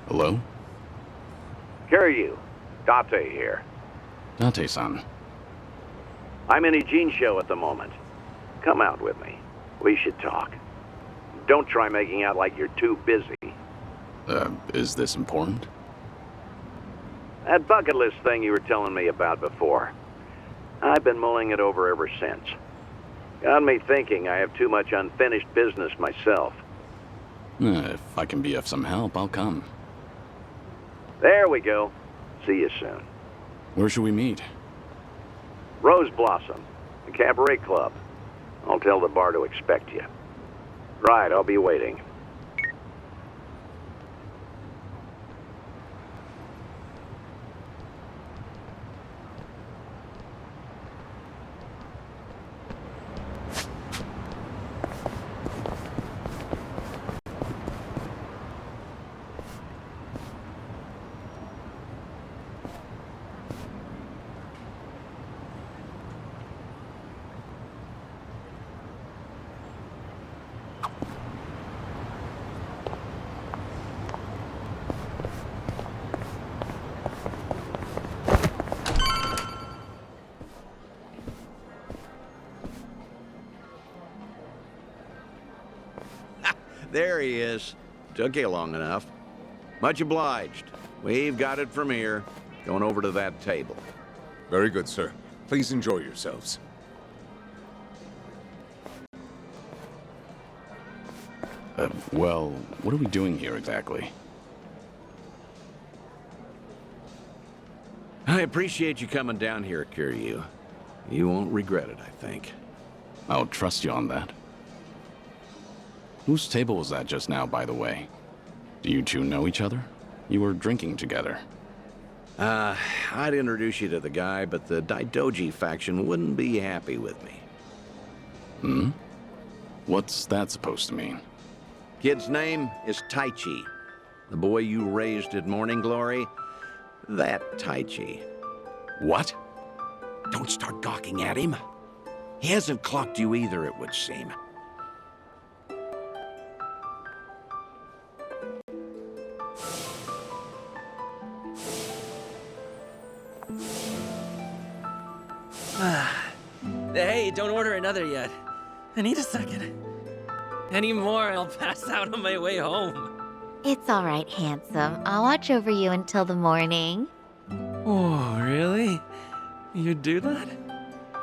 Hello? Kiryu, Date here. Date-san. I'm in Ijin show at the moment. Come out with me. We should talk. Don't try making out like you're too busy. Is this important? That bucket list thing you were telling me about before. I've been mulling it over ever since. Got me thinking I have too much unfinished business myself. If I can be of some help, I'll come. There we go. See you soon. Where should we meet? Rose Blossom, the cabaret club. I'll tell the bar to expect you. Right, I'll be waiting. There he is. Took you long enough. Much obliged. We've got it from here. Going over to that table. Very good, sir. Please enjoy yourselves. Well, what are we doing here exactly? I appreciate you coming down here, Kiryu. You won't regret it, I think. I'll trust you on that. Whose table was that just now, by the way? Do you two know each other? You were drinking together. I'd introduce you to the guy, but the Daidoji faction wouldn't be happy with me. Hmm? What's that supposed to mean? Kid's name is Taichi. The boy you raised at Morning Glory, that Taichi. What? Don't start gawking at him. He hasn't clocked you either, it would seem. Hey, don't order another yet. I need a second. Any more, I'll pass out on my way home. It's all right, handsome. I'll watch over you until the morning. Oh, really? You'd do that?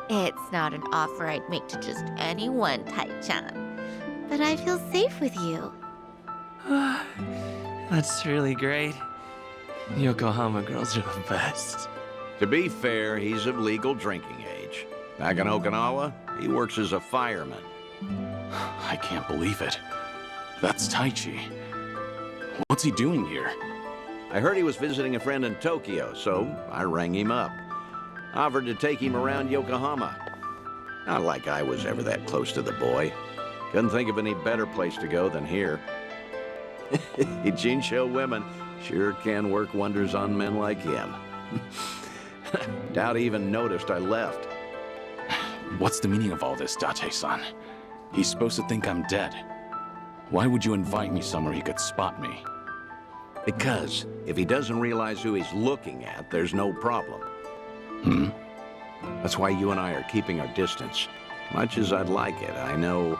It's not an offer I'd make to just anyone, Tai-chan. But I feel safe with you. That's really great. Yokohama girls are the best. To be fair, he's of legal drinking age. Back in Okinawa, he works as a fireman. I can't believe it. That's Taichi. What's he doing here? I heard he was visiting a friend in Tokyo, so I rang him up. Offered to take him around Yokohama. Not like I was ever that close to the boy. Couldn't think of any better place to go than here. Jinsho women sure can work wonders on men like him. Doubt he even noticed I left. What's the meaning of all this, Date-san? He's supposed to think I'm dead. Why would you invite me somewhere he could spot me? Because if he doesn't realize who he's looking at, there's no problem. Hmm? That's why you and I are keeping our distance. Much as I'd like it, I know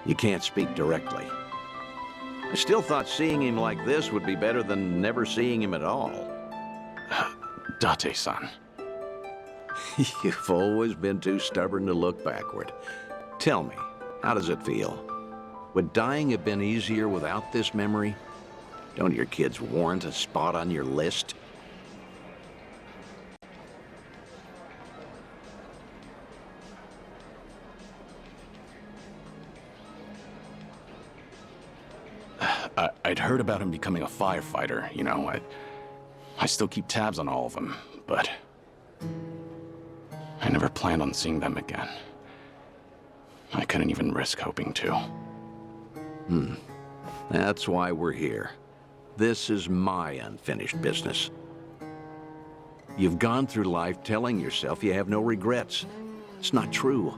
you can't speak directly. I still thought seeing him like this would be better than never seeing him at all. Date-san. You've always been too stubborn to look backward. Tell me, how does it feel? Would dying have been easier without this memory? Don't your kids warrant a spot on your list? I'd heard about him becoming a firefighter, you know. I still keep tabs on all of them, but I never planned on seeing them again. I couldn't even risk hoping to. That's why we're here. This is my unfinished business. You've gone through life telling yourself you have no regrets. It's not true.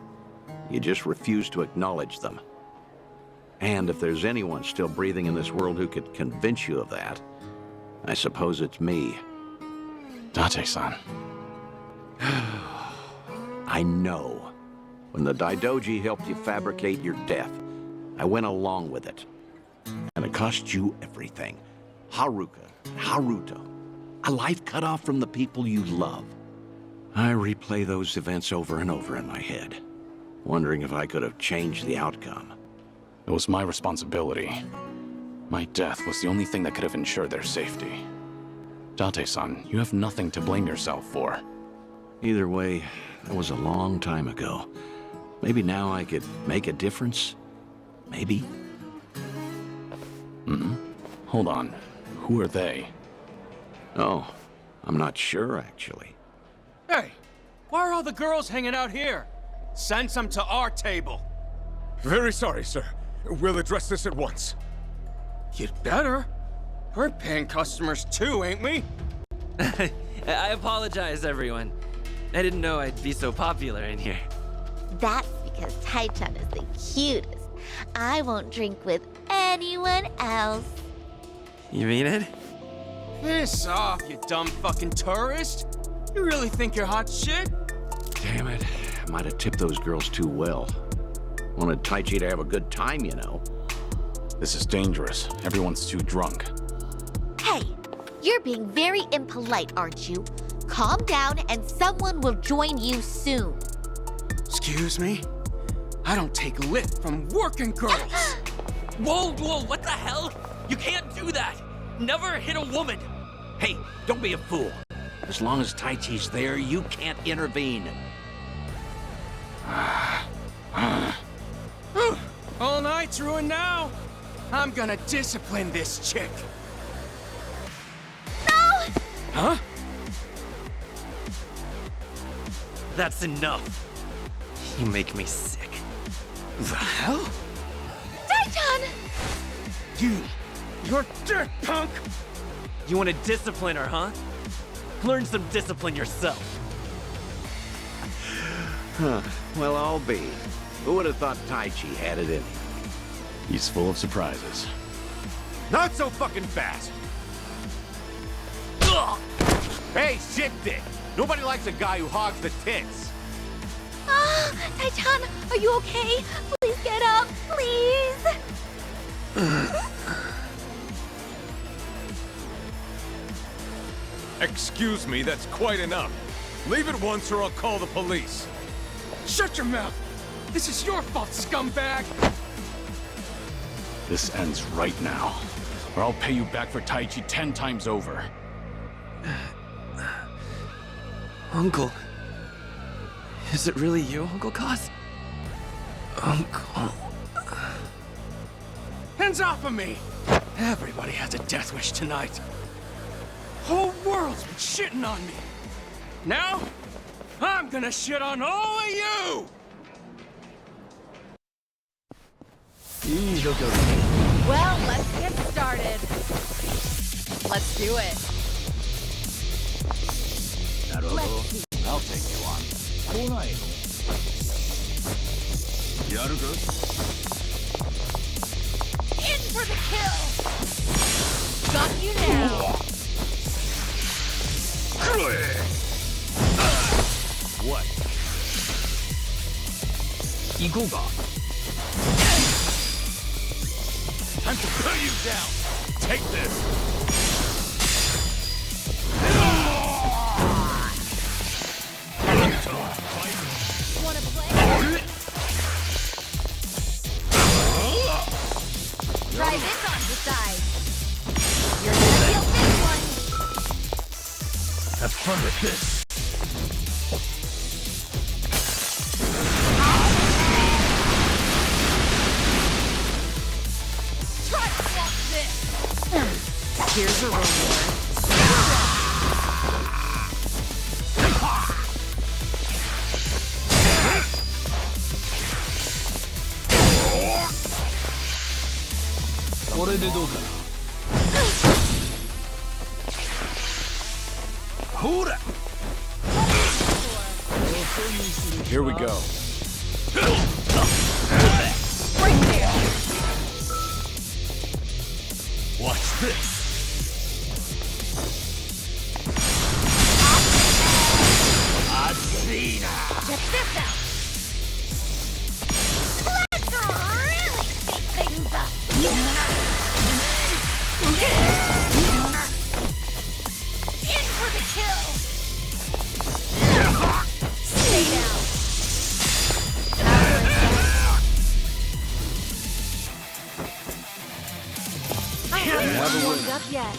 You just refuse to acknowledge them. And if there's anyone still breathing in this world who could convince you of that, I suppose it's me. Date-san. I know. When the Daidoji helped you fabricate your death, I went along with it. And it cost you everything. Haruka, Haruto. A life cut off from the people you love. I replay those events over and over in my head, wondering if I could have changed the outcome. It was my responsibility. My death was the only thing that could have ensured their safety. Date-san, you have nothing to blame yourself for. Either way, that was a long time ago. Maybe now I could make a difference? Maybe? Hold on. Who are they? Oh, I'm not sure, actually. Hey, why are all the girls hanging out here? Send some to our table. Very sorry, sir. We'll address this at once. You'd better. We're paying customers too, ain't we? I apologize, everyone. I didn't know I'd be so popular in here. That's because Tai-chan is the cutest. I won't drink with anyone else. You mean it? Piss off, you dumb fucking tourist. You really think you're hot shit? Damn it. I might have tipped those girls too well. Wanted Taichi to have a good time, you know. This is dangerous. Everyone's too drunk. Hey, you're being very impolite, aren't you? Calm down and someone will join you soon. Excuse me? I don't take lit from working girls. Whoa, what the hell? You can't do that! Never hit a woman! Hey, don't be a fool. As long as Taichi's there, you can't intervene. All night's ruined now. I'm gonna discipline this chick. No! Huh? That's enough. You make me sick. The hell? Tai-chan! You're dirt punk! You want to discipline her, huh? Learn some discipline yourself. Well, I'll be. Who would have thought Taichi had it in him? He's full of surprises. Not so fucking fast! Hey, shit dick! Nobody likes a guy who hogs the tits! Ah, Tai-chan, are you okay? Please get up, please! Excuse me, that's quite enough. Leave it once or I'll call the police. Shut your mouth! This is your fault, scumbag! This ends right now, or I'll pay you back for Taichi 10 times over. Uncle. Is it really you, Uncle Kaz? Uncle. Hands off of me! Everybody has a death wish tonight. Whole world's been shitting on me. Now, I'm gonna shit on all of you! Well, let's get started. Let's do it. I'll take you on. In for the kill! Got you now! What? Time to put you down! Take this! Wanna play? Try this on the side. You're gonna feel this one. Have fun with this. Try to swap this. Here's a reward. Here we go. Right there. Watch this. Check this out. Let's really shake things up. In for the kill. Stay down. I haven't warmed up yet.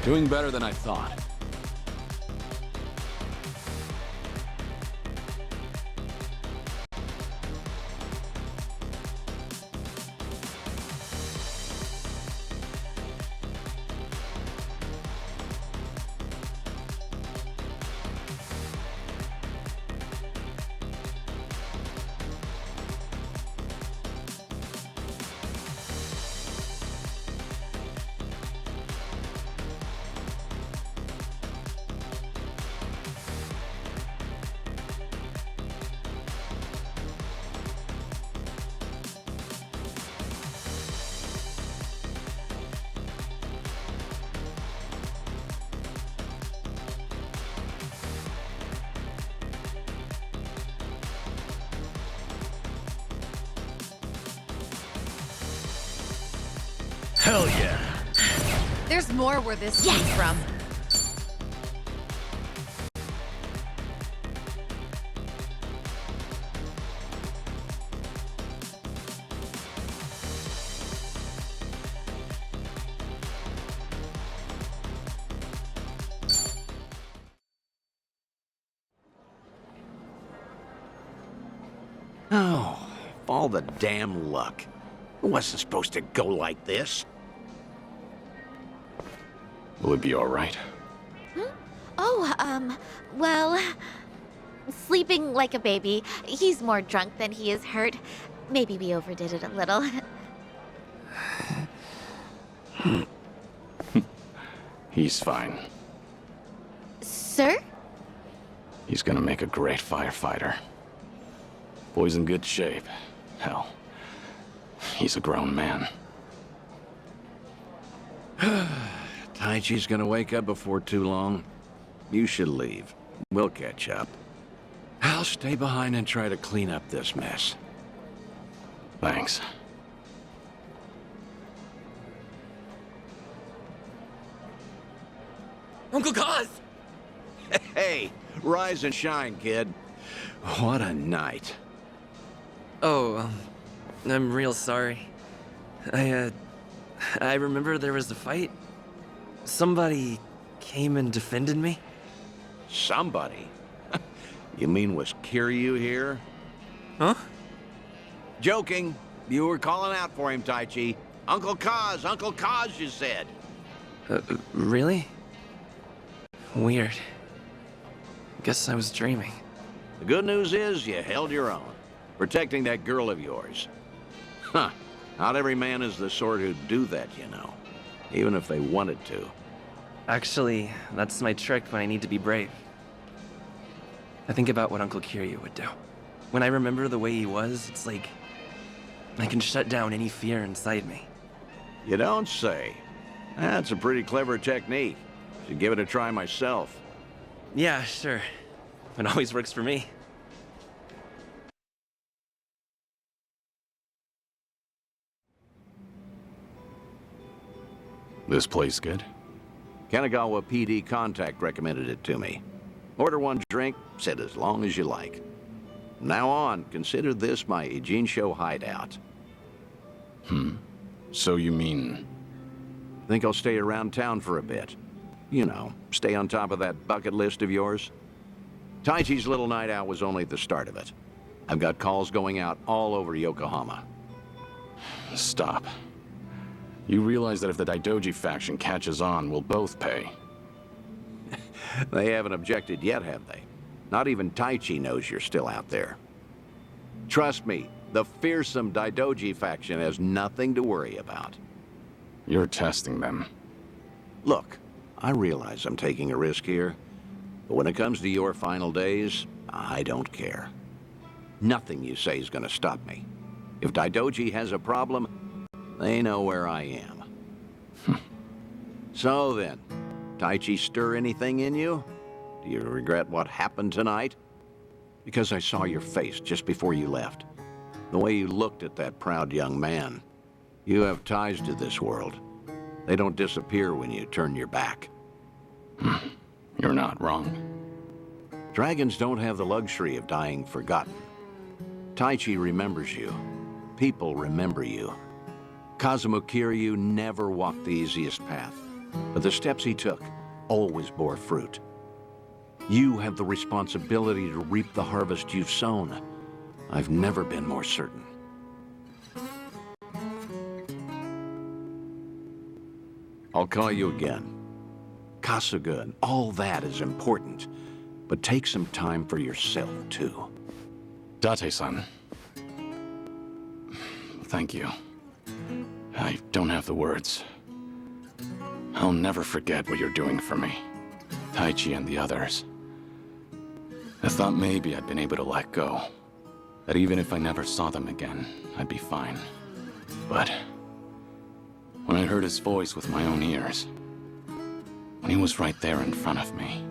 Doing better than I thought. Hell yeah. There's more where this came from. Oh, all the damn luck. It wasn't supposed to go like this. Will it be all right? Oh, well, sleeping like a baby. He's more drunk than he is hurt. Maybe we overdid it a little. He's fine. Sir? He's gonna make a great firefighter. Boy's in good shape. Hell, he's a grown man. Taichi's gonna wake up before too long. You should leave. We'll catch up. I'll stay behind and try to clean up this mess. Thanks. Uncle Kaz! Hey, rise and shine, kid. What a night. Oh, I'm real sorry. I remember there was a fight. Somebody came and defended me. Somebody? You mean was Kiryu here? Huh? Joking. You were calling out for him, Taichi. Uncle Kaz, you said. Really? Weird. Guess I was dreaming. The good news is you held your own, protecting that girl of yours. Huh. Not every man is the sort who'd do that, you know. Even if they wanted to. Actually, that's my trick when I need to be brave. I think about what Uncle Kiryu would do. When I remember the way he was, it's like I can shut down any fear inside me. You don't say. That's a pretty clever technique. Should give it a try myself. Yeah, sure. It always works for me. This place good? Kanagawa PD contact recommended it to me. Order one drink, sit as long as you like. From now on, consider this my Ijincho hideout. So you mean... Think I'll stay around town for a bit. You know, stay on top of that bucket list of yours. Taichi's little night out was only the start of it. I've got calls going out all over Yokohama. Stop. You realize that if the Daidoji faction catches on, we'll both pay. They haven't objected yet, have they? Not even Taichi knows you're still out there. Trust me, The fearsome Daidoji faction has nothing to worry about. You're testing them. Look, I realize I'm taking a risk here, but when it comes to your final days, I don't care. Nothing you say is gonna stop me. If Daidoji has a problem, they know where I am. So then, Taichi stir anything in you? Do you regret what happened tonight? Because I saw your face just before you left. The way you looked at that proud young man. You have ties to this world. They don't disappear when you turn your back. You're not wrong. Dragons don't have the luxury of dying forgotten. Taichi remembers you. People remember you. Kazuma Kiryu never walked the easiest path, but the steps he took always bore fruit. You have the responsibility to reap the harvest you've sown. I've never been more certain. I'll call you again. Kasuga and all that is important, but take some time for yourself, too. Date-san. Thank you. I don't have the words. I'll never forget what you're doing for me. Taichi and the others. I thought maybe I'd been able to let go. That even if I never saw them again, I'd be fine. But when I heard his voice with my own ears, when he was right there in front of me,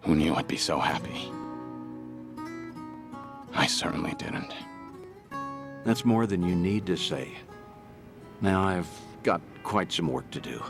who knew I'd be so happy? I certainly didn't. That's more than you need to say. Now I've got quite some work to do.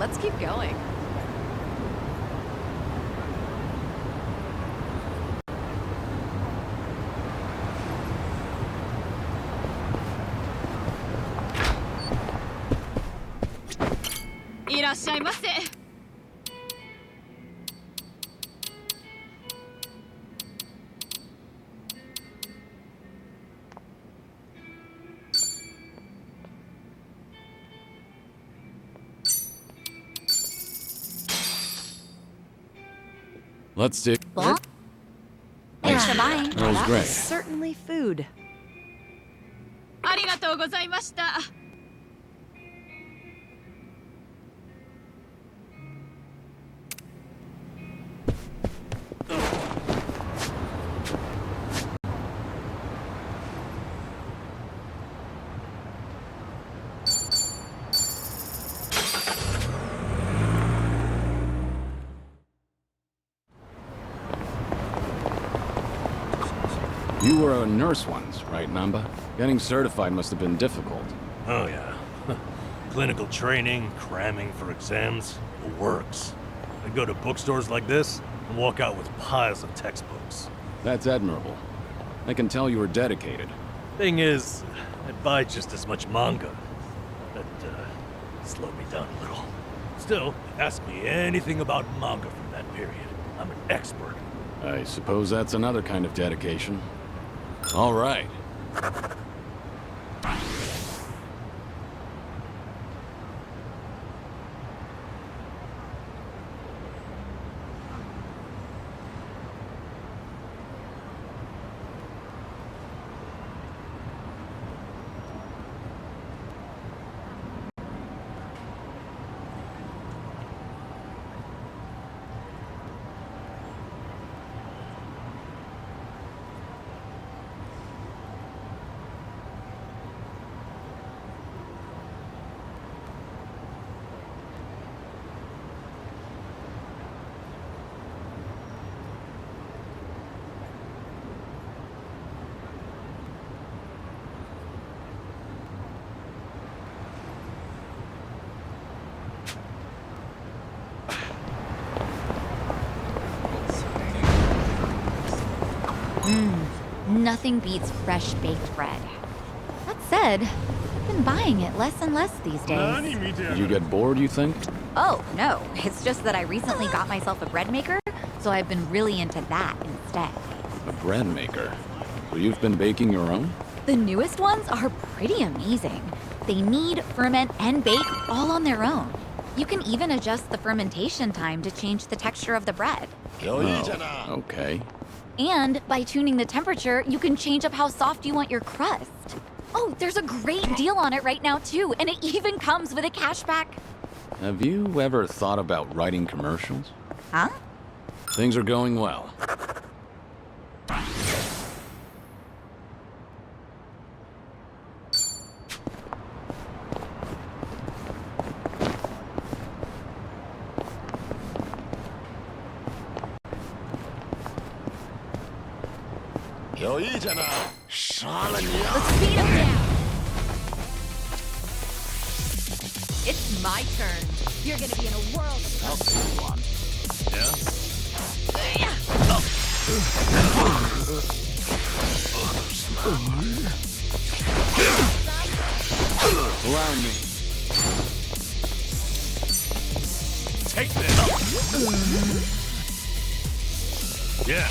Let's keep going. Irashaimase. Let's do... Bon? Thanks for buying. That was That great. was certainly food. ありがとうございました。You were a nurse once, right, Namba? Getting certified must have been difficult. Oh, yeah. Clinical training, cramming for exams, the works. I go to bookstores like this and walk out with piles of textbooks. That's admirable. I can tell you were dedicated. Thing is, I buy just as much manga. That, slowed me down a little. Still, ask me anything about manga from that period. I'm an expert. I suppose that's another kind of dedication. All right. Nothing beats fresh baked bread. That said, I've been buying it less and less these days. Did you get bored, you think? Oh, no. It's just that I recently got myself a bread maker, so I've been really into that instead. A bread maker. So you've been baking your own? The newest ones are pretty amazing. They knead, ferment, and bake all on their own. You can even adjust the fermentation time to change the texture of the bread. Oh, okay. And by tuning the temperature, you can change up how soft you want your crust. Oh, there's a great deal on it right now, too, and it even comes with a cashback. Have you ever thought about writing commercials? Huh? Things are going well. Let's speed him down. It's my turn. You're gonna be in a world of Allow me. Take this! Yeah.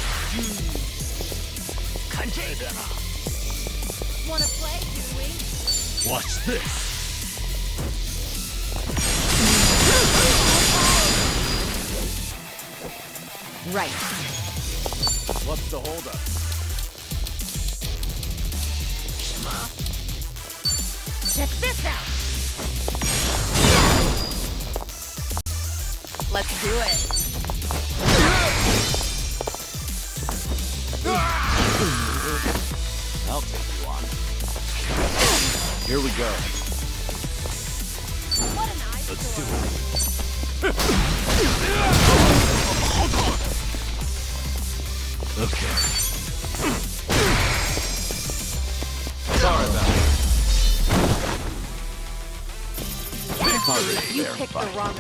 Wanna play, do we? Watch this. Right. What's the holdup? Check this out. Let's do it. I'll take you on. Here we go. What an eye. Let's do it. Okay. Sorry about it. You picked the wrong.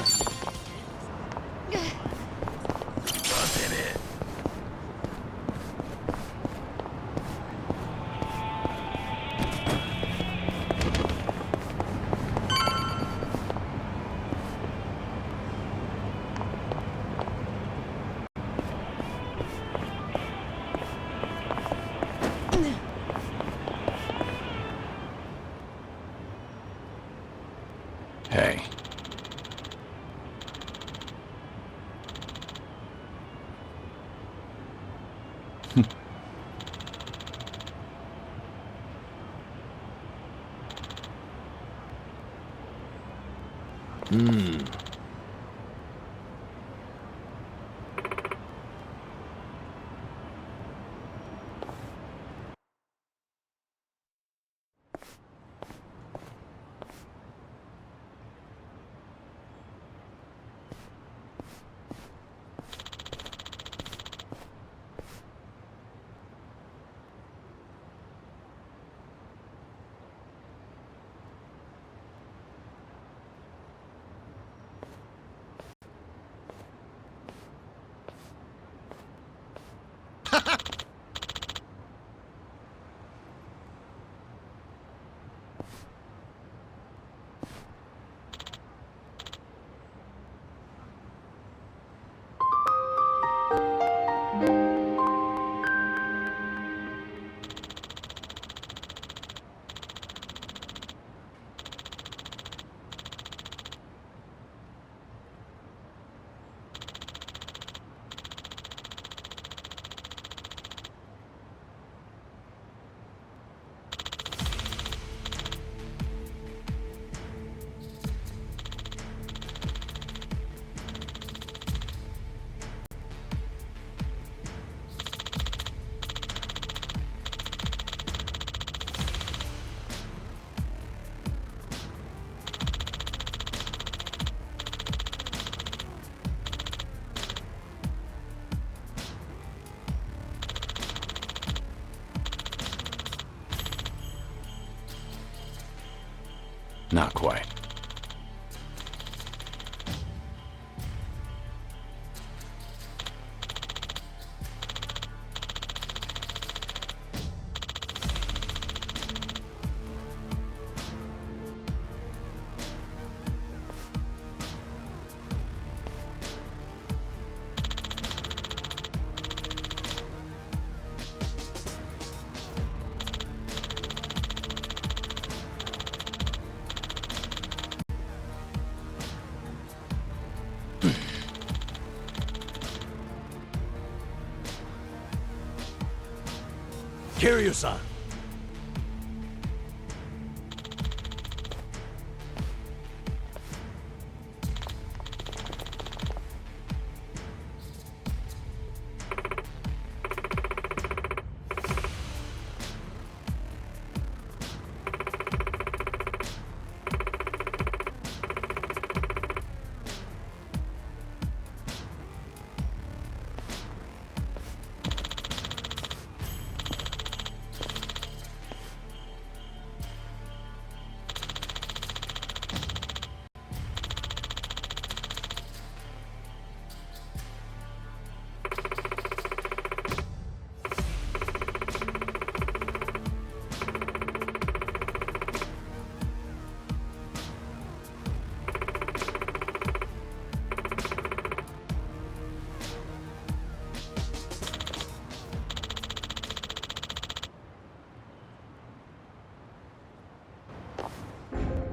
Hey. Not quite. Kiryu-san.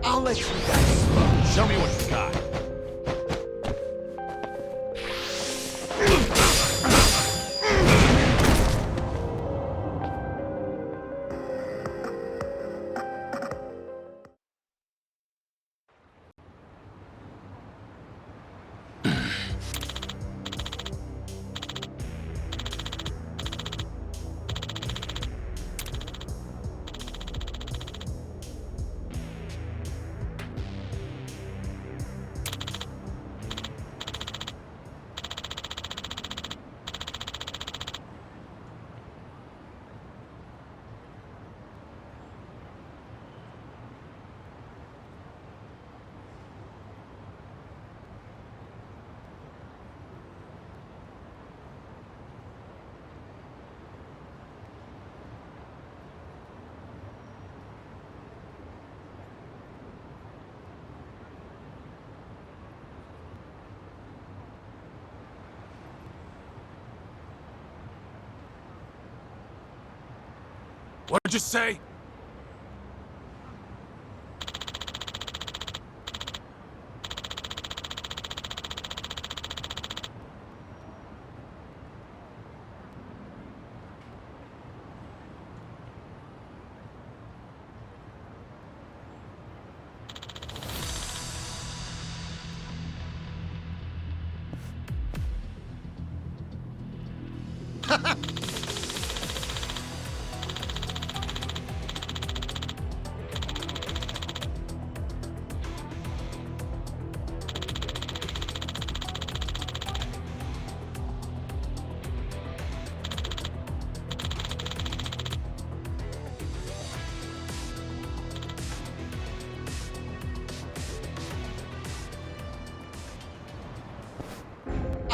I'll let you guys smoke. Show me what you got. What'd you say?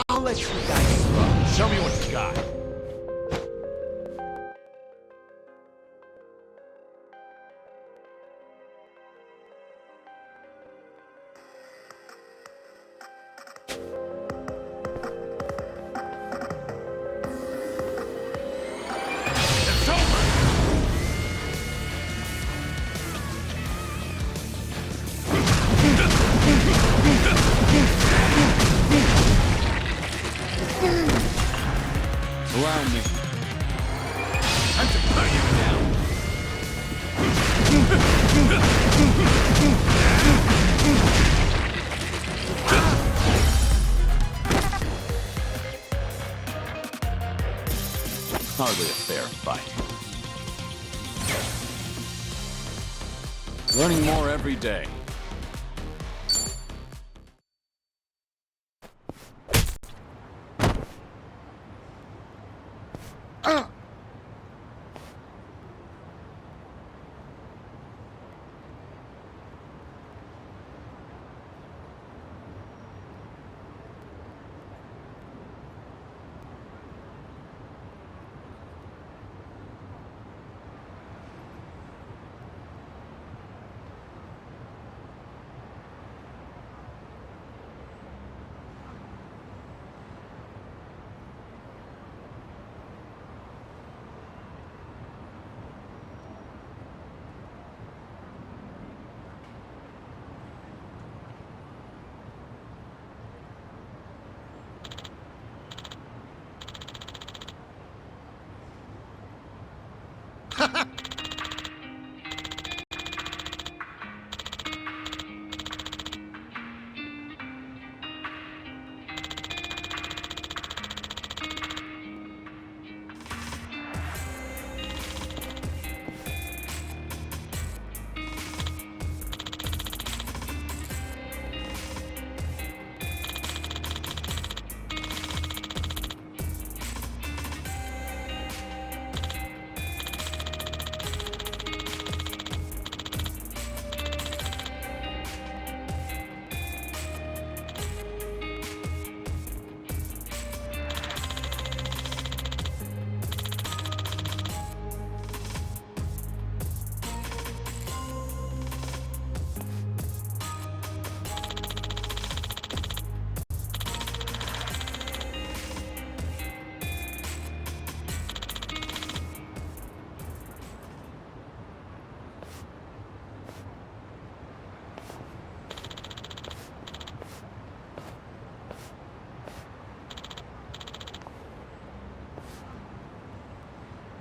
I'll let you guys roll. Show me what you got. It's over! Allow me. Time to put you down. Hardly a fair fight. Learning more every day.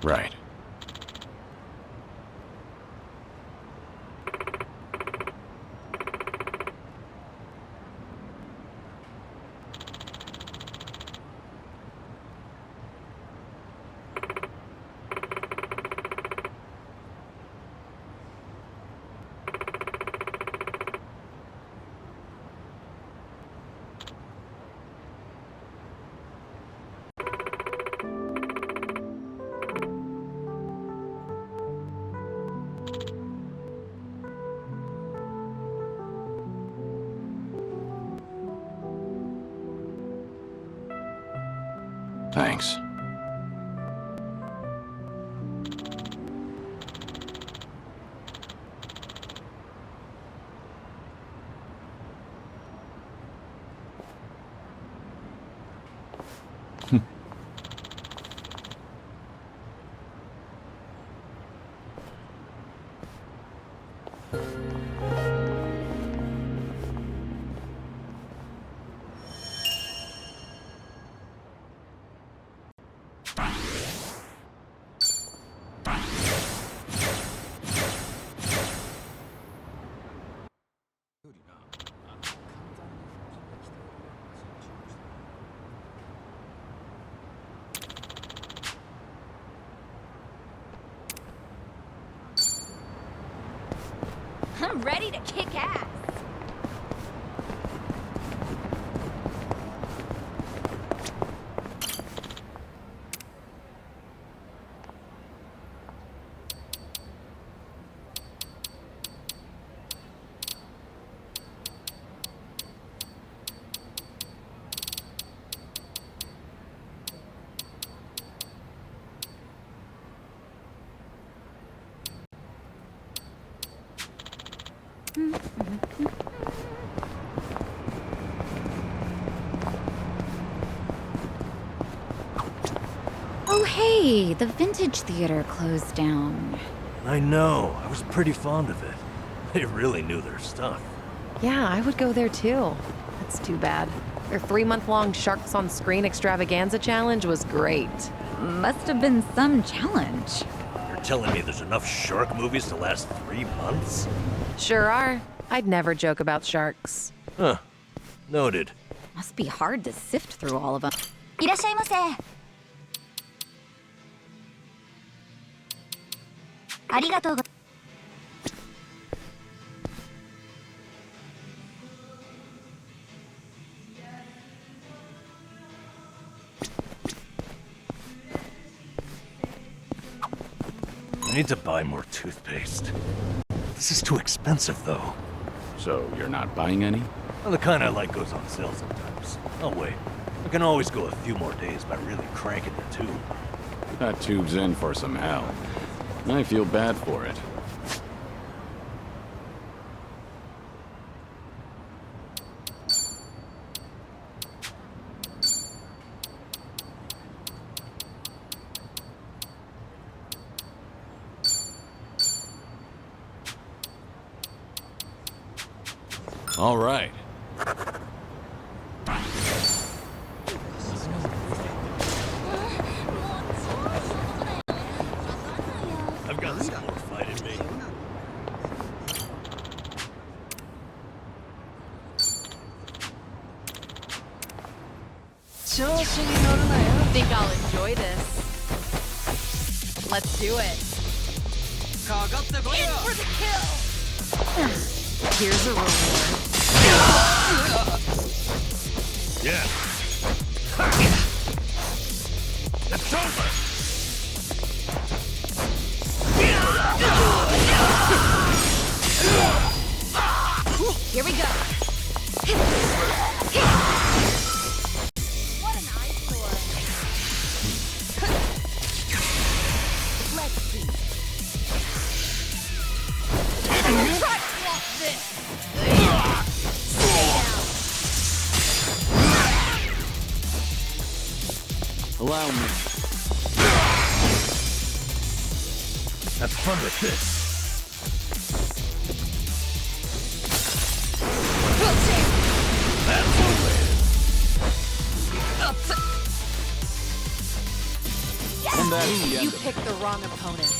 Right. Thanks. I'm ready to kick ass. Oh, hey, the Vintage Theater closed down. I know. I was pretty fond of it. They really knew their stuff. Yeah, I would go there too. That's too bad. Their 3-month-long Sharks on Screen extravaganza challenge was great. Must have been some challenge. You're telling me there's enough shark movies to last 3 months? Sure are. I'd never joke about sharks. Huh. Noted. Must be hard to sift through all of them. いらっしゃいませ。ありがとうご。I need to buy more toothpaste. This is too expensive, though. So you're not buying any? Well, the kind I like goes on sale sometimes. Oh, wait. I can always go a few more days by really cranking the tube. That tube's in for some hell. I feel bad for it. All right. I've got some more fight in me. Think I'll enjoy this. Let's do it. In for the kill! Here's a reward. Yeah. It's over! Here we go. What an eyesore. Let's see. Allow me. Have fun with this. That's the way. And that's the You end of it. picked the wrong opponent.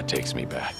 that takes me back.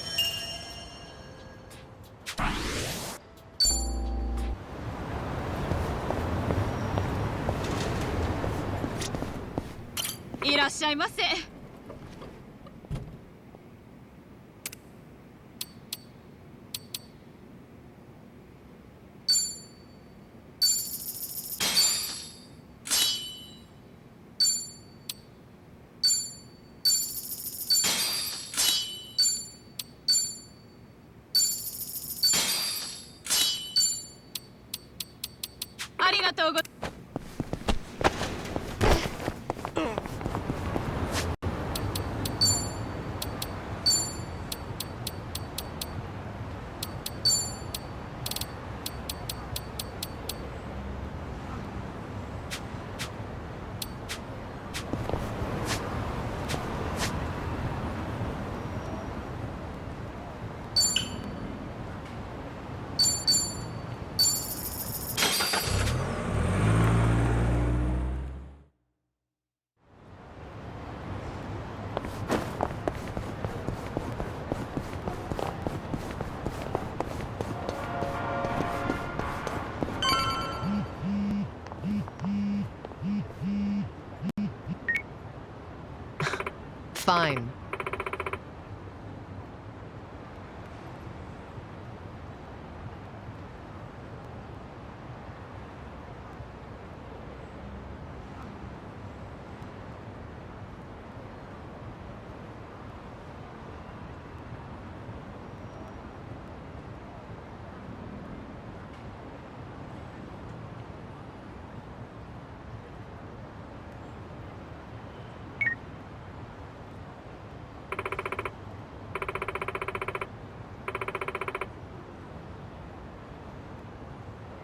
Fine.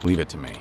Leave it to me.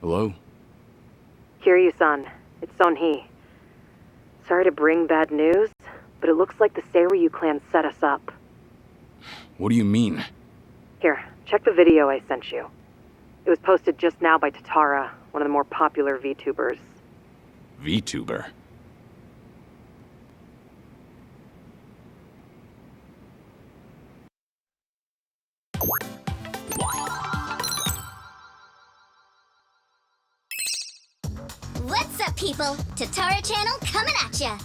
Hello? Kiryu-san, it's Son-hee. Sorry to bring bad news, but it looks like the Seiryu clan set us up. What do you mean? Here, check the video I sent you. It was posted just now by Tatara, one of the more popular VTubers. VTuber? What's up, people? Tatara Channel coming at ya!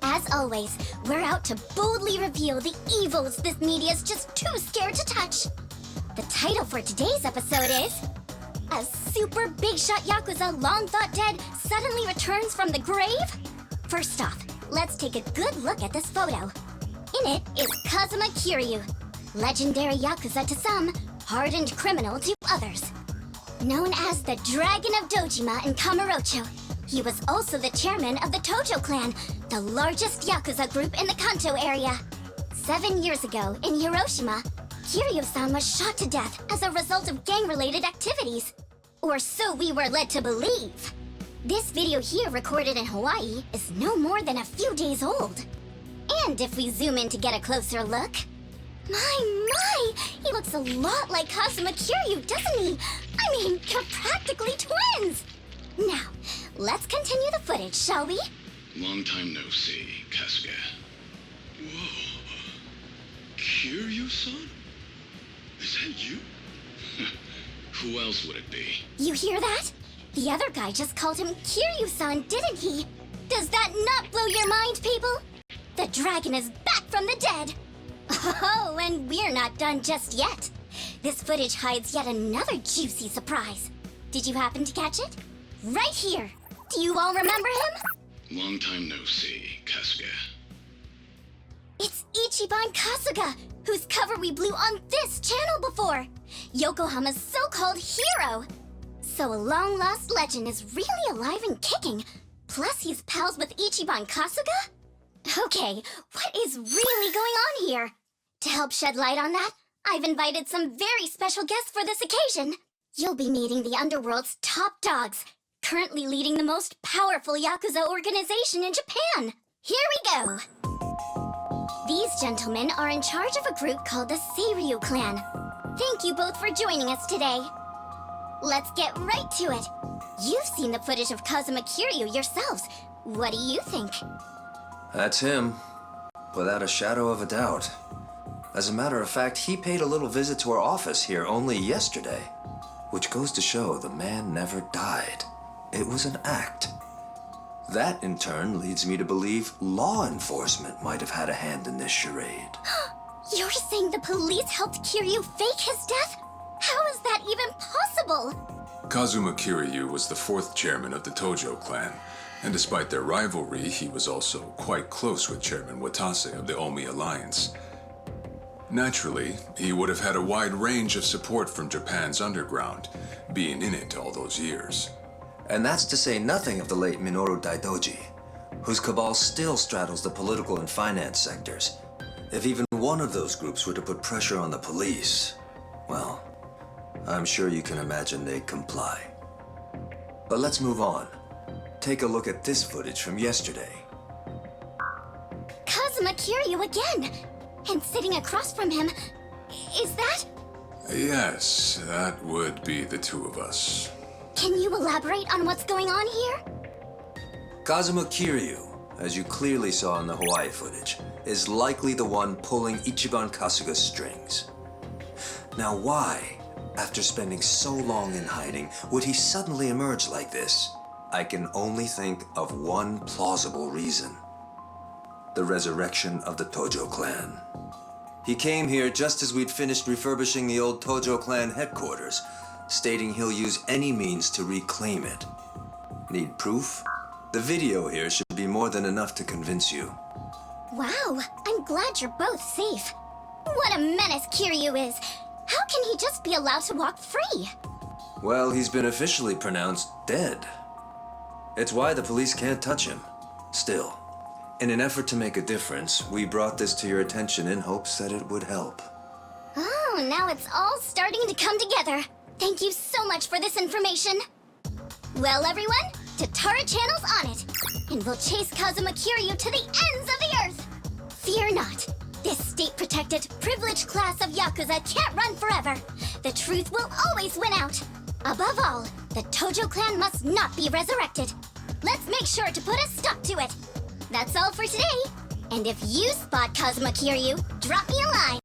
As always, we're out to boldly reveal the evils this media's just too scared to touch. The title for today's episode is... A super big shot Yakuza long thought dead suddenly returns from the grave? First off, let's take a good look at this photo. In it is Kazuma Kiryu, legendary Yakuza to some, hardened criminal to others. Known as the Dragon of Dojima in Kamurocho, he was also the chairman of the Tojo clan, the largest Yakuza group in the Kanto area. 7 years ago, in Hiroshima, Kiryu-san was shot to death as a result of gang-related activities. Or so we were led to believe. This video here, recorded in Hawaii, is no more than a few days old. And if we zoom in to get a closer look... My! He looks a lot like Kazuma Kiryu, doesn't he? I mean, you're practically twins! Now, let's continue the footage, shall we? Long time no see, Kasuga. Whoa. Kiryu-san? Is that you? Who else would it be? You hear that? The other guy just called him Kiryu-san, didn't he? Does that not blow your mind, people? The dragon is back from the dead! Oh, and we're not done just yet. This footage hides yet another juicy surprise. Did you happen to catch it? Right here. Do you all remember him? Long time no see, Kasuga. It's Ichiban Kasuga, whose cover we blew on this channel before. Yokohama's so-called hero. So a long-lost legend is really alive and kicking. Plus he's pals with Ichiban Kasuga? Okay, what is really going on here? To help shed light on that, I've invited some very special guests for this occasion. You'll be meeting the Underworld's top dogs, currently leading the most powerful Yakuza organization in Japan. Here we go. These gentlemen are in charge of a group called the Ryu clan. Thank you both for joining us today. Let's get right to it. You've seen the footage of Kazuma Kiryu yourselves. What do you think? That's him, without a shadow of a doubt. As a matter of fact, he paid a little visit to our office here only yesterday, which goes to show the man never died. It was an act. That, in turn, leads me to believe law enforcement might have had a hand in this charade. You're saying the police helped Kiryu fake his death? How is that even possible? Kazuma Kiryu was the fourth chairman of the Tojo clan, and despite their rivalry, he was also quite close with Chairman Watase of the Omi Alliance. Naturally, he would have had a wide range of support from Japan's underground, being in it all those years. And that's to say nothing of the late Minoru Daidoji, whose cabal still straddles the political and finance sectors. If even one of those groups were to put pressure on the police, well, I'm sure you can imagine they'd comply. But let's move on. Take a look at this footage from yesterday. Kazuma Kiryu again! And sitting across from him, is that? Yes, that would be the two of us. Can you elaborate on what's going on here? Kazuma Kiryu, as you clearly saw in the Hawaii footage, is likely the one pulling Ichiban Kasuga's strings. Now why, after spending so long in hiding, would he suddenly emerge like this? I can only think of one plausible reason. The resurrection of the Tojo clan. He came here just as we'd finished refurbishing the old Tojo clan headquarters, stating he'll use any means to reclaim it. Need proof? The video here should be more than enough to convince you. Wow, I'm glad you're both safe. What a menace Kiryu is. How can he just be allowed to walk free? Well, he's been officially pronounced dead. It's why the police can't touch him. Still, in an effort to make a difference, we brought this to your attention in hopes that it would help. Oh, now it's all starting to come together. Thank you so much for this information. Well, everyone, Tatara Channel's on it. And we'll chase Kazuma Kiryu to the ends of the earth. Fear not. This state-protected, privileged class of Yakuza can't run forever. The truth will always win out. Above all, the Tojo clan must not be resurrected. Let's make sure to put a stop to it. That's all for today. And if you spot Kazuma Kiryu, drop me a line.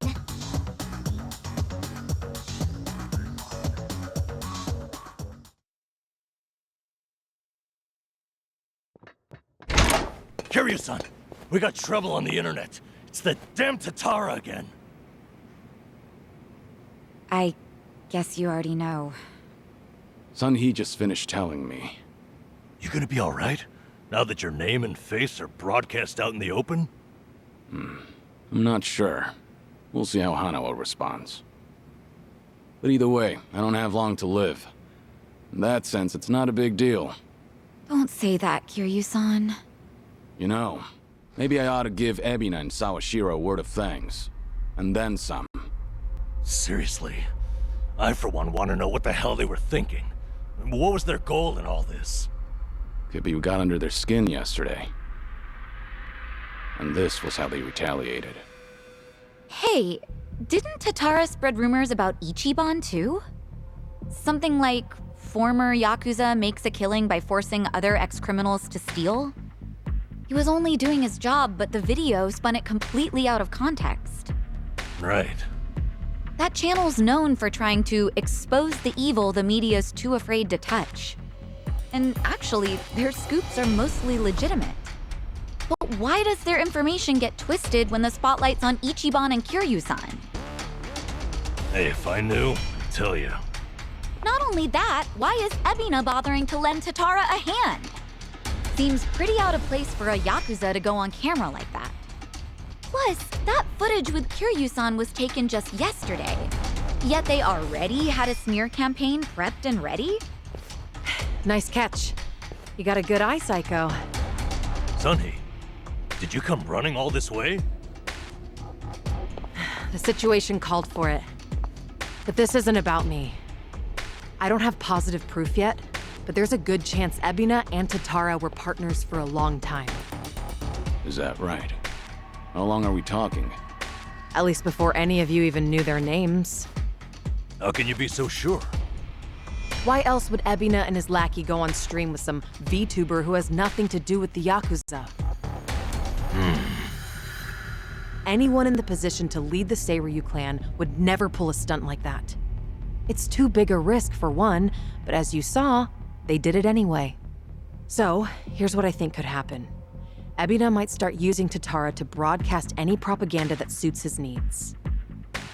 Kiryu-san, we got trouble on the internet. It's the damn Tatara again. I guess you already know. He just finished telling me. You gonna be alright? Now that your name and face are broadcast out in the open? I'm not sure. We'll see how Hanawa responds. But either way, I don't have long to live. In that sense, it's not a big deal. Don't say that, Kiryu-san. You know, maybe I ought to give Ebina and Sawashiro a word of thanks. And then some. Seriously? I, for one, want to know what the hell they were thinking. What was their goal in all this? Could be we got under their skin yesterday. And this was how they retaliated. Hey, didn't Tatara spread rumors about Ichiban too? Something like former Yakuza makes a killing by forcing other ex-criminals to steal? He was only doing his job, but the video spun it completely out of context. Right. That channel's known for trying to expose the evil the media's too afraid to touch. And actually, their scoops are mostly legitimate. But why does their information get twisted when the spotlight's on Ichiban and Kiryu-san? Hey, if I knew, I'd tell you. Not only that, why is Ebina bothering to lend Tatara a hand? Seems pretty out of place for a Yakuza to go on camera like that. Plus, that footage with Kiryu-san was taken just yesterday. Yet they already had a smear campaign prepped and ready? Nice catch. You got a good eye, Psycho. Sunhee, did you come running all this way? The situation called for it. But this isn't about me. I don't have positive proof yet, but there's a good chance Ebina and Tatara were partners for a long time. Is that right? How long are we talking? At least before any of you even knew their names. How can you be so sure? Why else would Ebina and his lackey go on stream with some VTuber who has nothing to do with the Yakuza? Anyone in the position to lead the Seiryu clan would never pull a stunt like that. It's too big a risk for one, but as you saw, they did it anyway. So, here's what I think could happen. Ebina might start using Tatara to broadcast any propaganda that suits his needs.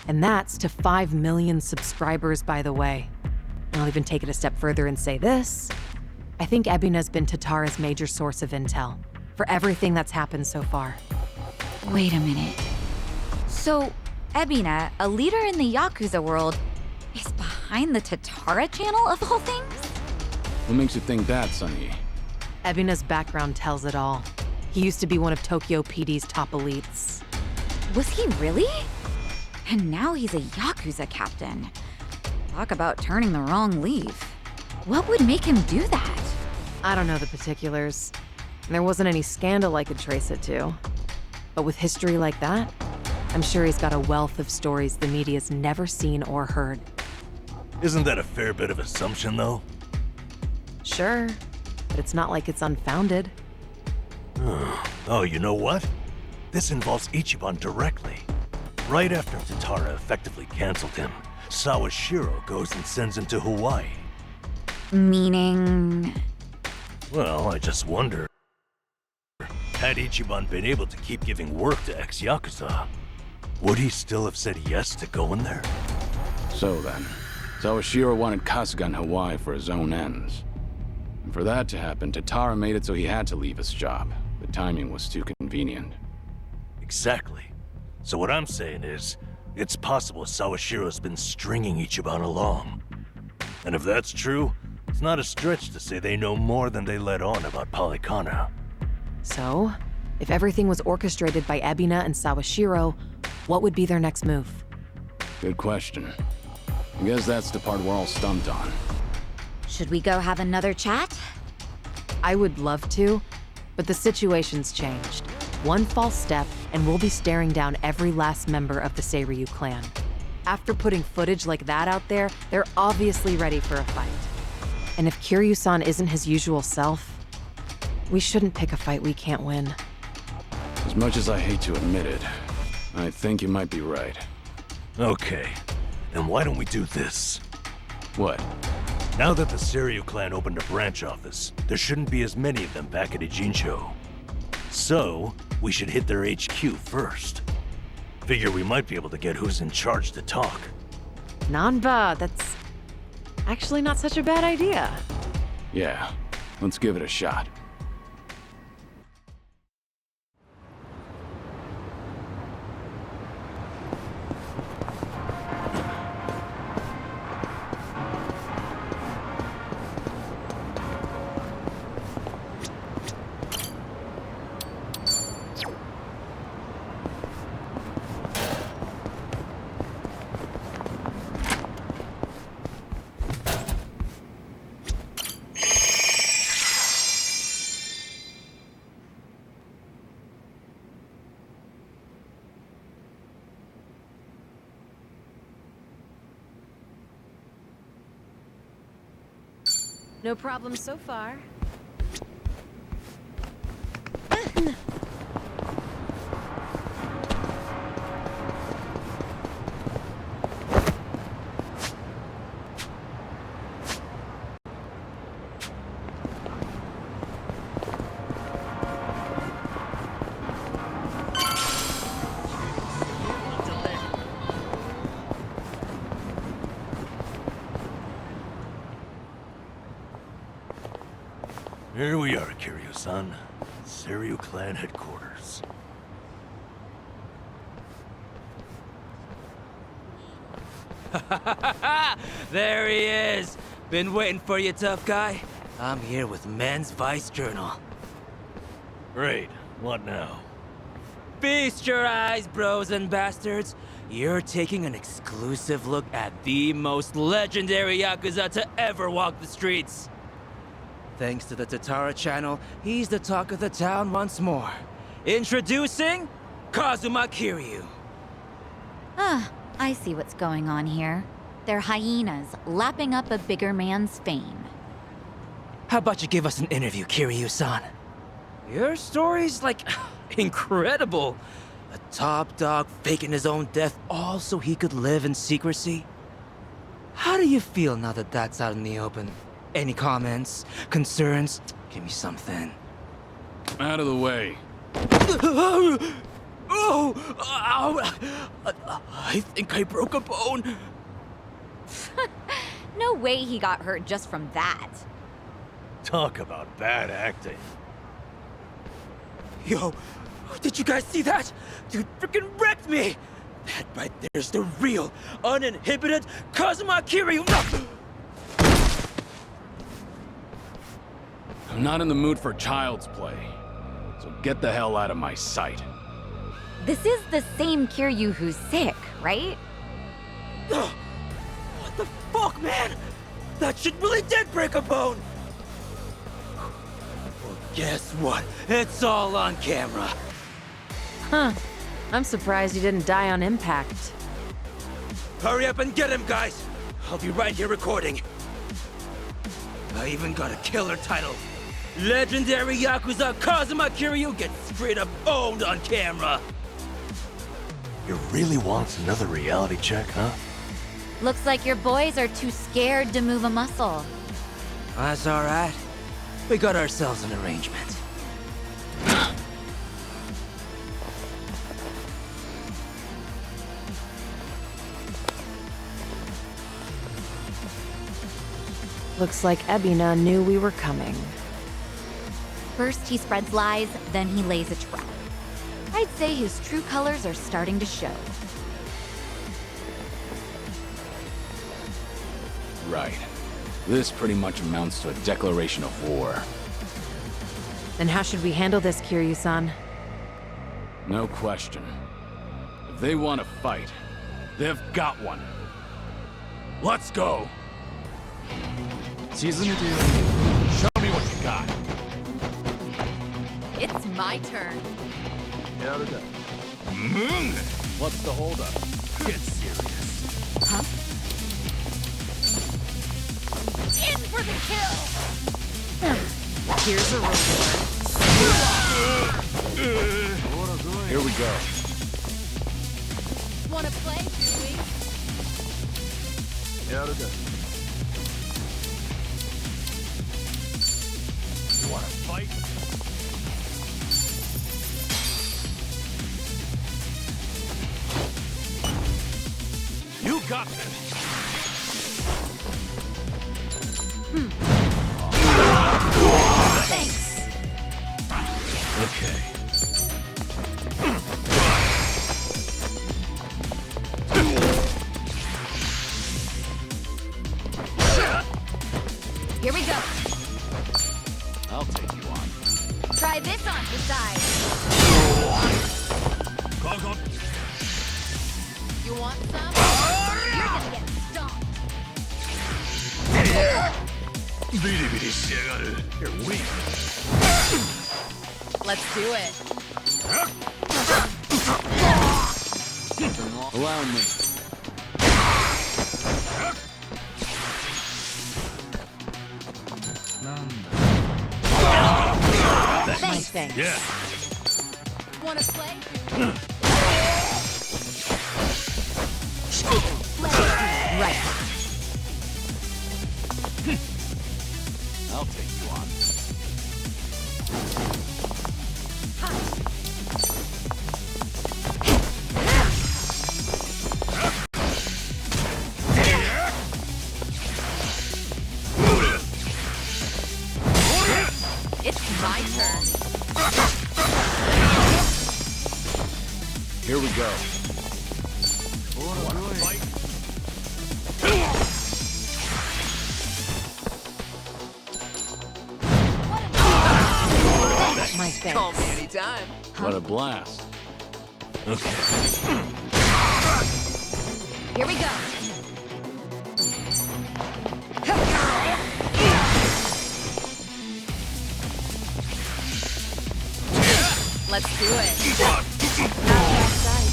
And that's to 5 million subscribers, by the way. I'll even take it a step further and say this. I think Ebina's been Tatara's major source of intel for everything that's happened so far. Wait a minute. So, Ebina, a leader in the Yakuza world, is behind the Tatara channel of all things? What makes you think that, Sunny? Ebina's background tells it all. He used to be one of Tokyo PD's top elites. Was he really? And now he's a Yakuza captain. Talk about turning the wrong leaf. What would make him do that? I don't know the particulars. There wasn't any scandal I could trace it to. But with history like that, I'm sure he's got a wealth of stories the media's never seen or heard. Isn't that a fair bit of assumption, though? Sure, but it's not like it's unfounded. Oh, you know what? This involves Ichiban directly. Right after Tatara effectively canceled him, Sawashiro goes and sends him to Hawaii. Meaning? Well, I just wonder. Had Ichiban been able to keep giving work to ex-Yakuza, would he still have said yes to going there? So then, Sawashiro wanted Kasuga in Hawaii for his own ends. And for that to happen, Tatara made it so he had to leave his job. The timing was too convenient. Exactly. So what I'm saying is, it's possible Sawashiro's been stringing Ichiban along. And if that's true, it's not a stretch to say they know more than they let on about Polycana. So, if everything was orchestrated by Ebina and Sawashiro, what would be their next move? Good question. I guess that's the part we're all stumped on. Should we go have another chat? I would love to, but the situation's changed. One false step, and we'll be staring down every last member of the Seiryu clan. After putting footage like that out there, they're obviously ready for a fight. And if Kiryu-san isn't his usual self, we shouldn't pick a fight we can't win. As much as I hate to admit it, I think you might be right. Okay, then why don't we do this? What? Now that the Seiryu clan opened a branch office, there shouldn't be as many of them back at Ijincho. So, we should hit their HQ first. Figure we might be able to get who's in charge to talk. Nanba, that's actually not such a bad idea. Yeah, let's give it a shot. No problem so far. Here we are, Kiryu-san. Kiryu clan headquarters. There he is! Been waiting for you, tough guy. I'm here with Men's Vice Journal. Great. What now? Feast your eyes, bros and bastards. You're taking an exclusive look at the most legendary Yakuza to ever walk the streets. Thanks to the Tatara channel, he's the talk of the town once more. Introducing Kazuma Kiryu. Ah, I see what's going on here. They're hyenas, lapping up a bigger man's fame. How about you give us an interview, Kiryu-san? Your story's, like, incredible. A top dog faking his own death all so he could live in secrecy. How do you feel now that that's out in the open? Any comments? Concerns? Give me something. Out of the way. Oh! Ow! I think I broke a bone. No way he got hurt just from that. Talk about bad acting. Yo, did you guys see that? Dude freaking wrecked me! That right there's the real, uninhibited Kazuma Kiryu! I'm not in the mood for child's play, so get the hell out of my sight. This is the same Kiryu who's sick, right? What the fuck, man? That shit really did break a bone! Well, guess what? It's all on camera. Huh. I'm surprised you didn't die on impact. Hurry up and get him, guys! I'll be right here recording. I even got a killer title. Legendary Yakuza Kazuma Kiryu gets straight up owned on camera. You really want another reality check, huh? Looks like your boys are too scared to move a muscle. That's alright. We got ourselves an arrangement. Looks like Ebina knew we were coming. First he spreads lies, then he lays a trap. I'd say his true colors are starting to show. Right. This pretty much amounts to a declaration of war. Then how should we handle this, Kiryu-san? No question. If they want to fight, they've got one. Let's go! Season 2. Show me what you got. It's my turn. What's the holdup? Get serious. Huh? In for the kill! Here's a reward. Here we go. Wanna play, do we? You wanna fight? You got this! Thanks. Okay. Here we go. I'll take you on. Try this on the side. You want some? You're gonna get stomped. You're weak. Let's do it. Allow me. Thanks. Yeah. Wanna play? Right. I'll take you on. Here we go. My face. Call me anytime. What a blast. Okay. Here we go. Let's do it. Not bad sight.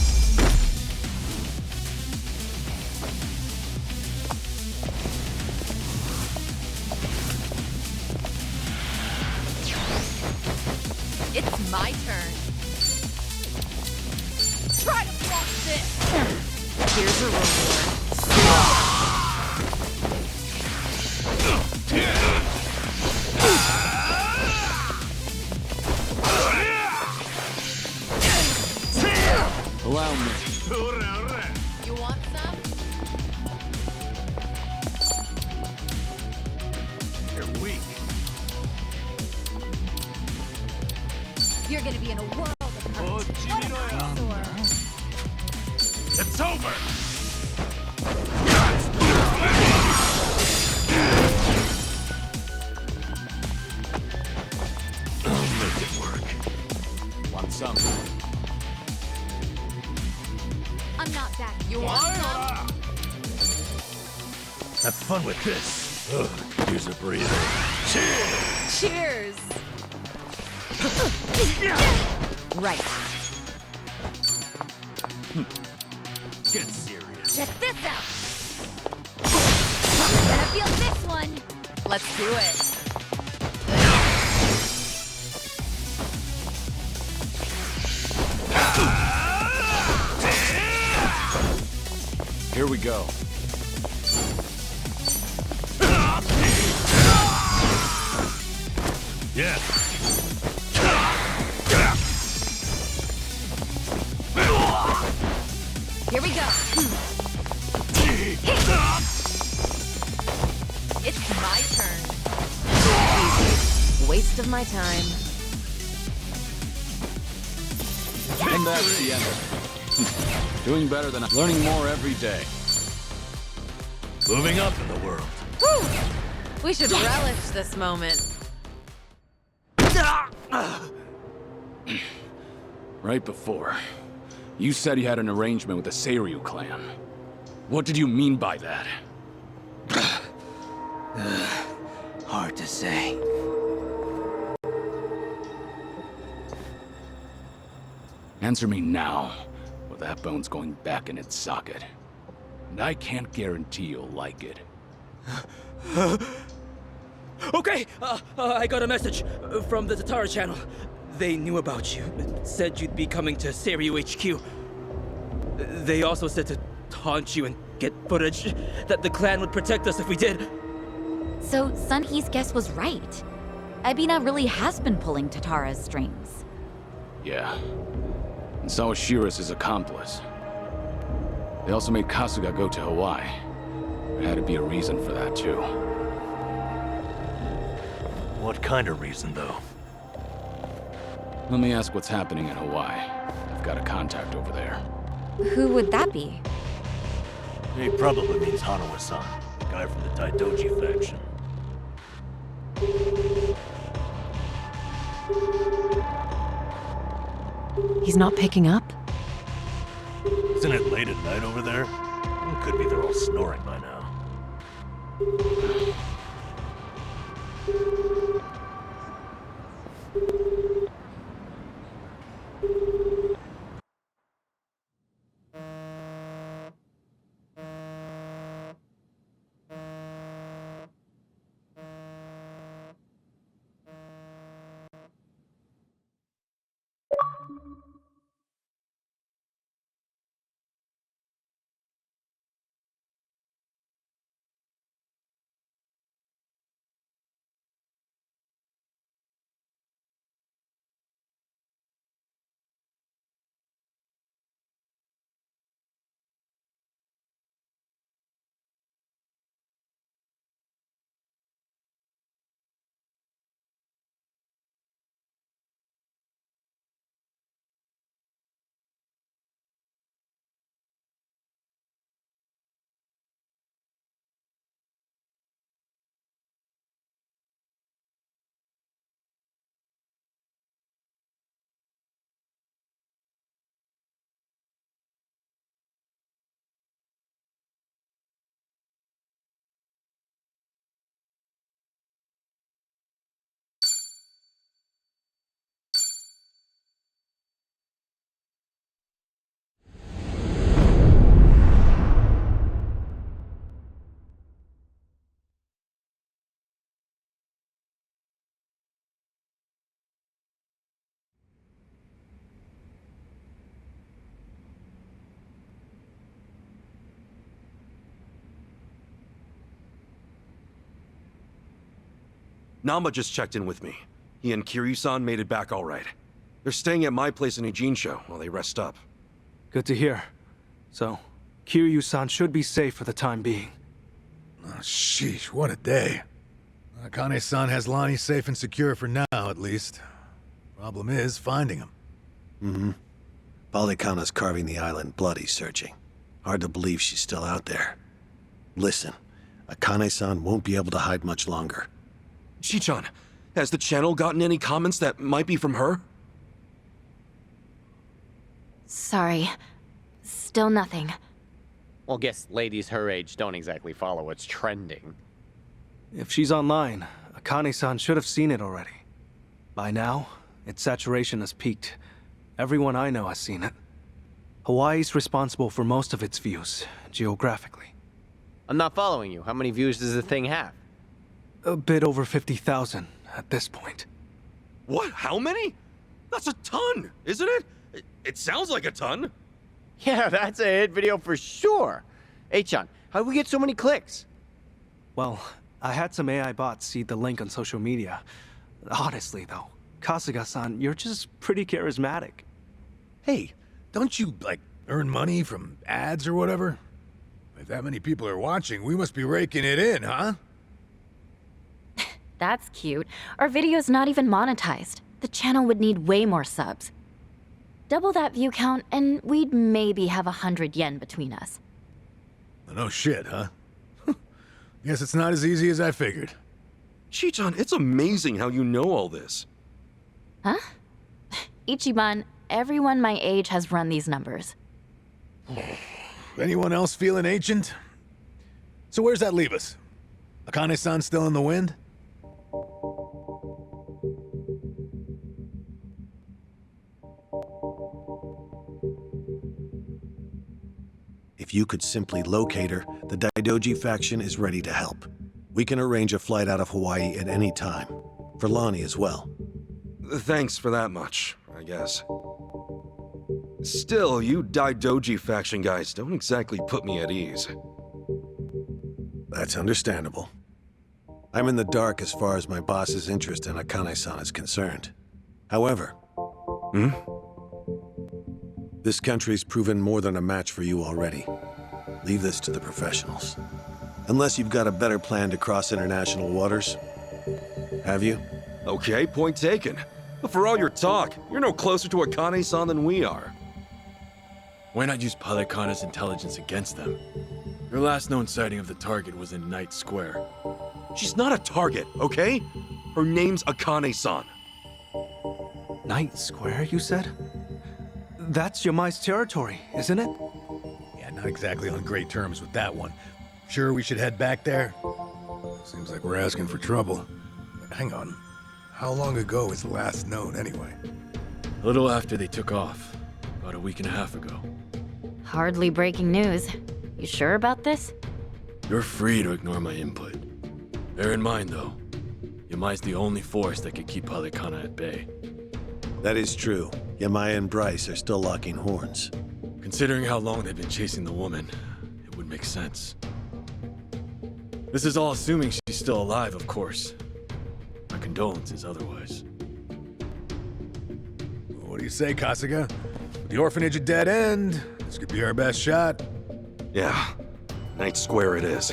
It's my turn. Try to block this. Here's a reward. Allow me. You want some? You're weak. You're gonna be in a world of hurt. What an eyesore. It's over! I'll make it work. Want some? I'm not back. You want some? Have fun with this. Ugh, here's a breather. Cheers! Right. Get serious. Check this out! You're gonna feel this one! Let's do it. Here we go. Yeah. Here we go. It's my turn. Easy. Waste of my time. And that's the end of it. Doing better than learning more every day. Moving up in the world. Whew. We should relish this moment. Right before, you said he had an arrangement with the Seiryu clan. What did you mean by that? Hard to say. Answer me now, or that bone's going back in its socket. And I can't guarantee you'll like it. Okay, I got a message from the Tatara channel. They knew about you. It said you'd be coming to Seiryu HQ. They also said to taunt you and get footage, that the clan would protect us if we did. So Sunhee's guess was right. Ebina really has been pulling Tatara's strings. Yeah. And Sawashira's his accomplice. They also made Kasuga go to Hawaii. There had to be a reason for that, too. What kind of reason, though? Let me ask what's happening in Hawaii. I've got a contact over there. Who would that be? He probably means Hanawa-san, the guy from the Taidoji faction. He's not picking up? Isn't it late at night over there? Could be they're all snoring by now. Namba just checked in with me. He and Kiryu-san made it back all right. They're staying at my place in Eugene-sho while they rest up. Good to hear. So, Kiryu-san should be safe for the time being. Oh, sheesh, what a day. Akane-san has Lonnie safe and secure for now, at least. Problem is, finding him. Mm-hmm. Polykhana's carving the island bloody searching. Hard to believe she's still out there. Listen, Akane-san won't be able to hide much longer. Chichan, has the channel gotten any comments that might be from her? Sorry. Still nothing. Well, guess ladies her age don't exactly follow what's trending. If she's online, Akane-san should have seen it already. By now, its saturation has peaked. Everyone I know has seen it. Hawaii's responsible for most of its views, geographically. I'm not following you. How many views does the thing have? A bit over 50,000 at this point. What? How many? That's a ton, isn't it? It sounds like a ton. Yeah, that's a hit video for sure. Hey-chan, how'd we get so many clicks? Well, I had some AI bots seed the link on social media. Honestly, though, Kasuga-san, you're just pretty charismatic. Hey, don't you, like, earn money from ads or whatever? If that many people are watching, we must be raking it in, huh? That's cute. Our video's not even monetized. The channel would need way more subs. Double that view count, and we'd maybe have 100 yen between us. No shit, huh? Guess it's not as easy as I figured. Chichan, it's amazing how you know all this. Huh? Ichiban, everyone my age has run these numbers. Anyone else feeling ancient? So where's that leave us? Akane-san still in the wind? If you could simply locate her, the Daidoji faction is ready to help. We can arrange a flight out of Hawaii at any time. For Lonnie as well. Thanks for that much, I guess. Still, you Daidoji faction guys don't exactly put me at ease. That's understandable. I'm in the dark as far as my boss's interest in Akane-san is concerned. However... This country's proven more than a match for you already. Leave this to the professionals. Unless you've got a better plan to cross international waters. Have you? Okay, point taken. But for all your talk, you're no closer to Akane-san than we are. Why not use Polykhana's intelligence against them? Their last known sighting of the target was in Night Square. She's not a target, okay? Her name's Akane-san. Night Square, you said? That's Yamai's territory, isn't it? Yeah, not exactly on great terms with that one. Sure we should head back there? Seems like we're asking for trouble. But hang on. How long ago is last known, anyway? A little after they took off. About a week and a half ago. Hardly breaking news. You sure about this? You're free to ignore my input. Bear in mind, though, Yamai's the only force that could keep Polykhana at bay. That is true. Yamai and Bryce are still locking horns. Considering how long they've been chasing the woman, it would make sense. This is all assuming she's still alive, of course. My condolences otherwise. What do you say, Kasuga? With the orphanage a dead end, this could be our best shot. Yeah, Night Square it is.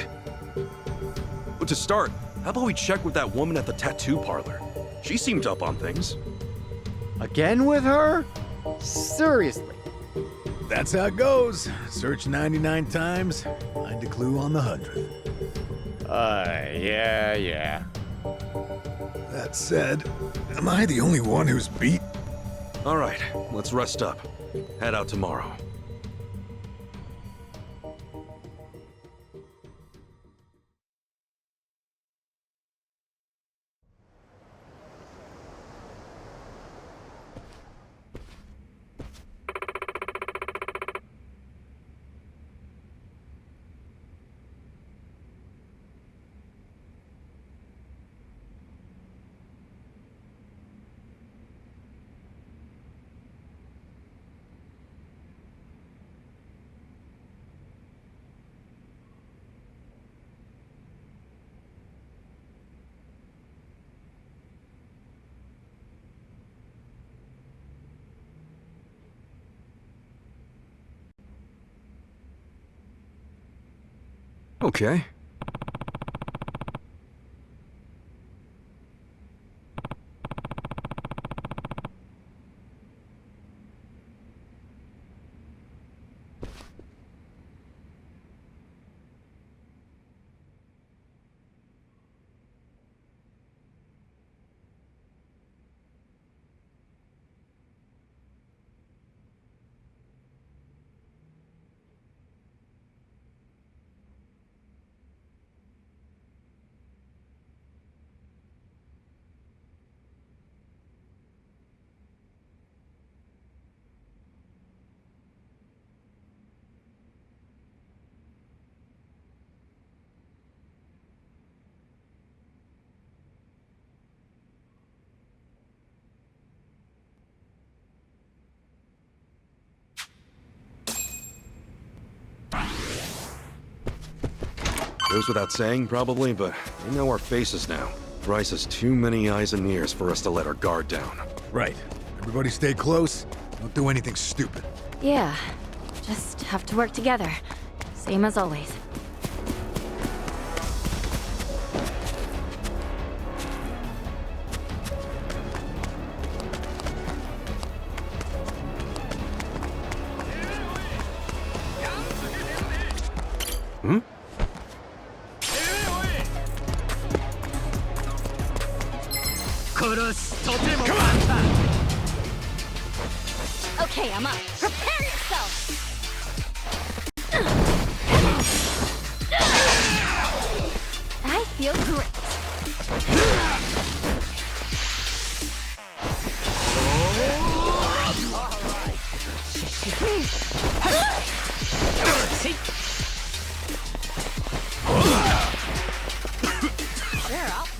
But to start, how about we check with that woman at the tattoo parlor? She seemed up on things. Again with her? Seriously? That's how it goes. Search 99 times, find a clue on the 100th. Yeah. That said, am I the only one who's beat? All right, let's rest up. Head out tomorrow. Okay. Goes without saying, probably, but they know our faces now. Bryce has too many eyes and ears for us to let our guard down. Right. Everybody stay close. Don't do anything stupid. Yeah, just have to work together. Same as always. Hmm? Okay, I'm up. Prepare yourself! I feel great.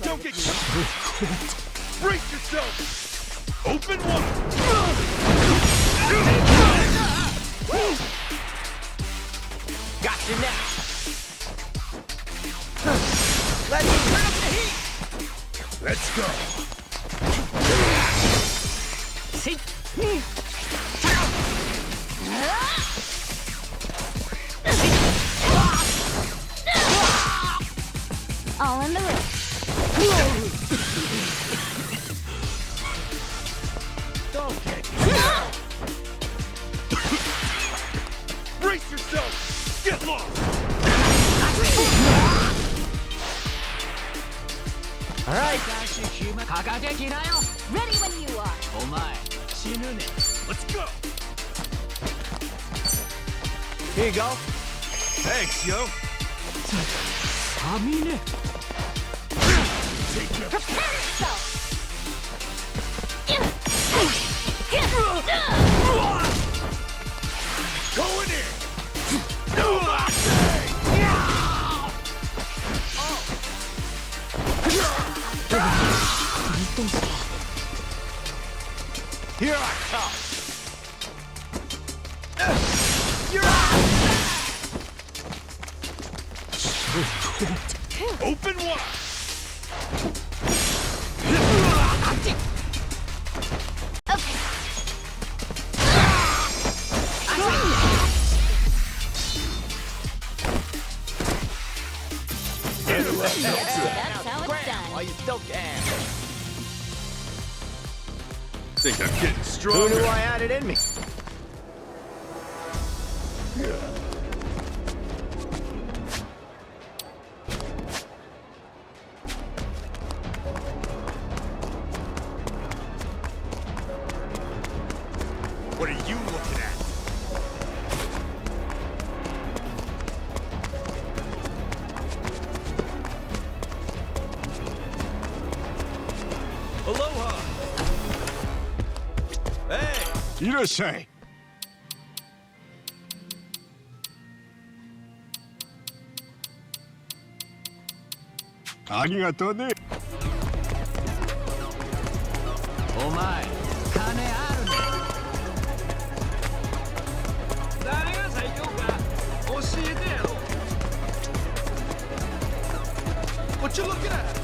Don't get brace yourself! Open one! Got you now. Let's turn up the heat. Let's go. See? All in the room. Don't get brace yourself! Get lost! All right. Ready when you are. Let's go! Here you go. Thanks, yo! Prepare yourself! Going in! Here I come. You're out! Open wide! Okay. That's how it's done. While you still can. Think I'm getting Who stronger. knew I had it in me? What are you looking at? Aloha! Hey! Irasai! Arigatou ne! お前、金あるね。誰が最強か教えてやろう。 What you looking at?